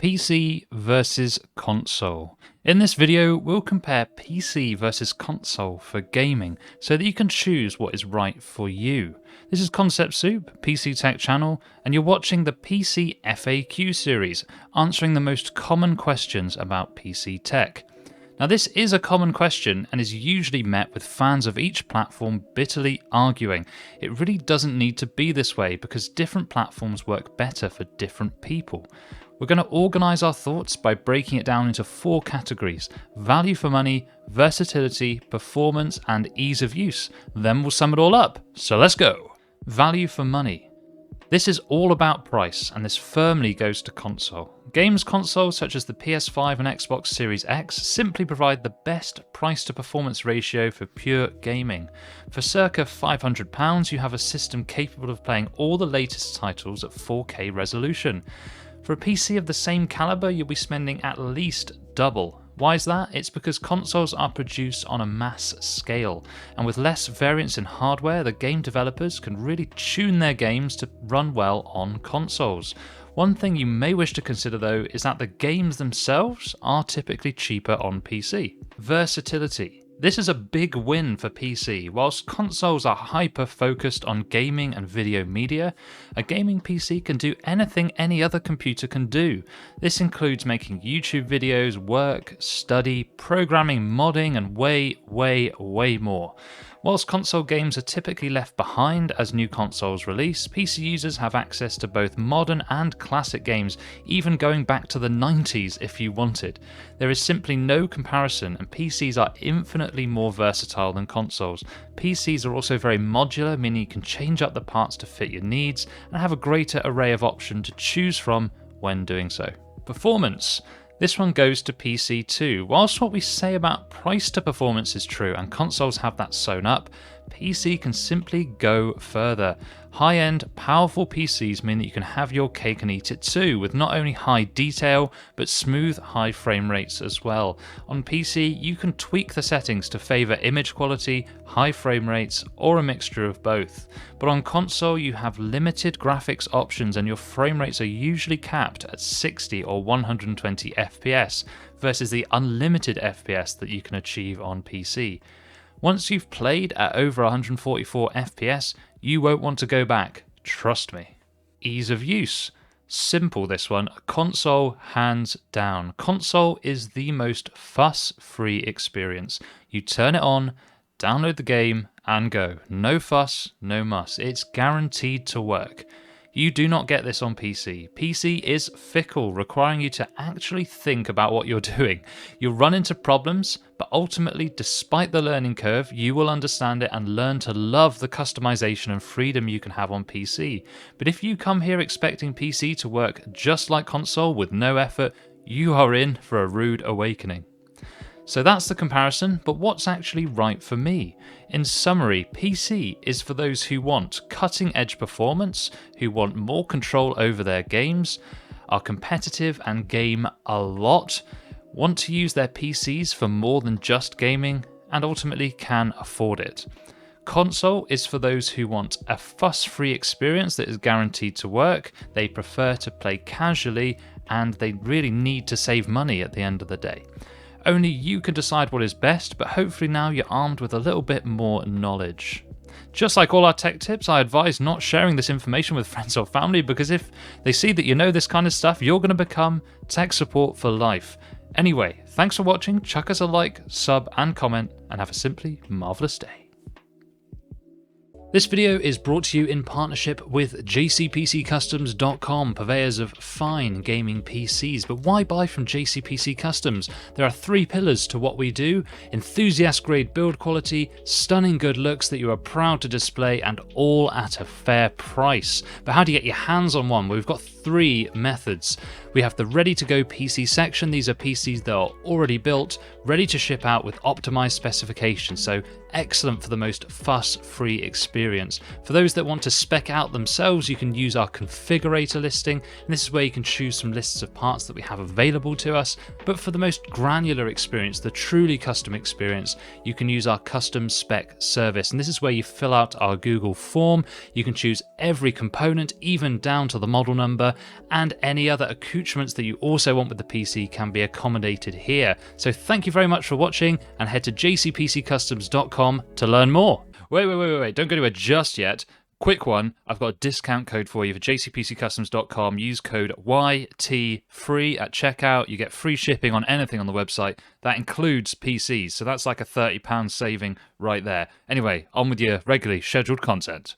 PC versus console. In this video, we'll compare PC versus console for gaming so that you can choose what is right for you. This is Concept Soup, PC Tech Channel, and you're watching the PC FAQ series, answering the most common questions about PC tech. Now, this is a common question and is usually met with fans of each platform bitterly arguing. It really doesn't need to be this way because different platforms work better for different people. We're going to organise our thoughts by breaking it down into 4 categories: value for money, versatility, performance, and ease of use. Then we'll sum it all up. So let's go. Value for money. This is all about price, and this firmly goes to console. Games consoles such as the PS5 and Xbox Series X simply provide the best price to performance ratio for pure gaming. For circa £500, you have a system capable of playing all the latest titles at 4K resolution. For a PC of the same caliber, you'll be spending at least double. Why is that? It's because consoles are produced on a mass scale, and with less variance in hardware, the game developers can really tune their games to run well on consoles. One thing you may wish to consider though is that the games themselves are typically cheaper on PC. Versatility. This is a big win for PC. Whilst consoles are hyper-focused on gaming and video media, a gaming PC can do anything any other computer can do. This includes making YouTube videos, work, study, programming, modding, and way more. Whilst console games are typically left behind as new consoles release, PC users have access to both modern and classic games, even going back to the 90s if you wanted. There is simply no comparison, and PCs are infinitely more versatile than consoles. PCs are also very modular, meaning you can change up the parts to fit your needs and have a greater array of options to choose from when doing so. Performance. This one goes to PC too. Whilst what we say about price to performance is true and consoles have that sewn up, PC can simply go further. High-end, powerful PCs mean that you can have your cake and eat it too, with not only high detail, but smooth high frame rates as well. On PC, you can tweak the settings to favour image quality, high frame rates, or a mixture of both. But on console, you have limited graphics options and your frame rates are usually capped at 60 or 120 FPS, versus the unlimited FPS that you can achieve on PC. Once you've played at over 144 FPS, you won't want to go back, trust me. Ease of use. Simple this one, console hands down. Console is the most fuss-free experience. You turn it on, download the game, and go. No fuss, no muss. It's guaranteed to work. You do not get this on PC. PC is fickle, requiring you to actually think about what you're doing. You'll run into problems, but ultimately, despite the learning curve, you will understand it and learn to love the customization and freedom you can have on PC. But if you come here expecting PC to work just like console with no effort, you are in for a rude awakening. So that's the comparison, but what's actually right for me? In summary, PC is for those who want cutting-edge performance, who want more control over their games, are competitive and game a lot, want to use their PCs for more than just gaming, and ultimately can afford it. Console is for those who want a fuss-free experience that is guaranteed to work, they prefer to play casually, and they really need to save money at the end of the day. Only you can decide what is best, but hopefully now you're armed with a little bit more knowledge. Just like all our tech tips, I advise not sharing this information with friends or family, because if they see that you know this kind of stuff, you're going to become tech support for life. Anyway, thanks for watching, chuck us a like, sub and comment, and have a simply marvellous day. This video is brought to you in partnership with JCPCCustoms.com, purveyors of fine gaming PCs. But why buy from JCPC Customs? There are 3 pillars to what we do: enthusiast-grade build quality, stunning good looks that you are proud to display, and all at a fair price. But how do you get your hands on one? Well, we've got 3 methods. We have the ready-to-go PC section. These are PCs that are already built, ready to ship out with optimized specifications, so excellent for the most fuss-free experience. For those that want to spec out themselves, you can use our Configurator listing, and this is where you can choose some lists of parts that we have available to us. But for the most granular experience, the truly custom experience, you can use our custom spec service, and this is where you fill out our Google form. You can choose every component, even down to the model number, controller, and any other accoutrements that you also want with the PC can be accommodated here. So thank you very much for watching, and head to jcpccustoms.com to learn more. Wait, don't go to it just yet. Quick one, I've got a discount code for you for jcpccustoms.com. Use code YTFREE at checkout. You get free shipping on anything on the website. That includes PCs, so that's like a £30 saving right there. Anyway, on with your regularly scheduled content.